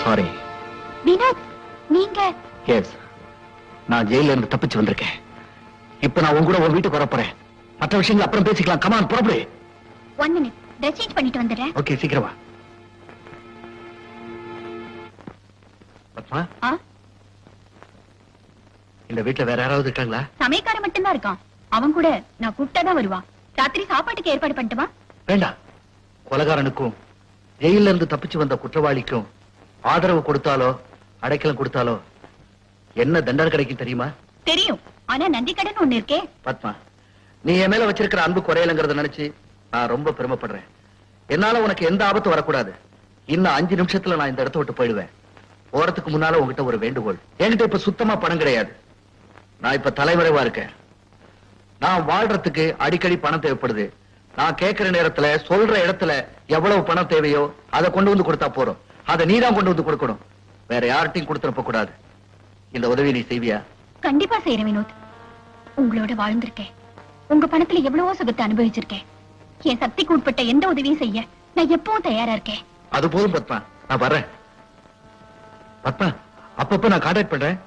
Sorry. Vinod, நீங்க? S, நான் ஜெயில இருந்து தப்பிச்சு வந்திருக்கேன். இப்ப நான் உங்க கூட ஒரு வீட்டுக்கு வரப்போறேன். மற்ற விஷயங்கள் அப்புறம் பேசிக்கலாம். கமான், புறப்படு. 1 மினிட், ட்ரெஸ் சேஞ்ச் பண்ணிட்டு வந்துடுறேன். ஓகே, சீக்கிரமா. பத்மா, இந்த வீட்டுல வேற யாராவது இருக்காங்களா? சமயக்காரன் மட்டும்தான் இருக்கான். அவன் கூட நான் கூப்பிட்டாதான் வருவான். ராத்திரி சாப்பாட்டுக்கு ஏற்பாடு பண்ணட்டுமா? வேண்டாம். கொலைகாரனுக்கும் ஜெயில இருந்து தப்பிச்சு வந்த குற்றவாளிக்கும் ஆதரவு கொடுத்தாலோ அடைக்கலம் கொடுத்தாலோ என்ன தண்டனை கிடைக்கும் தெரியுமா? தெரியும், ஆனா நன்றி கடன் ஒண்ணு இருக்கே. பத்மா, நீ என் மேல வச்சிருக்கிற அன்பு குறையலங்கிறத நினைச்சு நான் ரொம்ப பெருமைப்படுறேன். என்னால உனக்கு எந்த ஆபத்தும் வரக்கூடாது. இன்னும் 5 நிமிஷத்துல நான் இந்த இடத்த விட்டு போயிடுவேன். போறதுக்கு முன்னால உங்ககிட்ட ஒரு வேண்டுகோள். என்கிட்ட இப்ப சுத்தமா பணம் கிடையாது. நான் இப்ப தலைமறைவா இருக்கேன். நான் வாழ்றதுக்கு அடிக்கடி பணம் தேவைப்படுது. நான் கேட்கிற நேரத்துல சொல்ற இடத்துல எவ்வளவு பணம் தேவையோ அதை கொண்டு வந்து கொடுத்தா போறோம். அதை நீதான் கொண்டு வந்து கொடுக்கணும். வேற யார்கிட்டையும் கொடுத்துறப்ப கூடாது. இந்த உதவி நீ செய்வியா? கண்டிப்பா செய்யறேன் வினோத். உங்களோட வாழ்ந்திருக்கேன். உங்க பணத்துல எவ்வளவோ சுகத்தை அனுபவிச்சிருக்கேன். என் சக்திக்கு உட்பட்ட எந்த உதவியும் செய்ய நான் எப்பவும் தயாரா இருக்கேன். அது போதும் பத்மா, நான் வர்றேன். பத்மா, அப்பப்ப நான் கான்டாக்ட் பண்றேன்.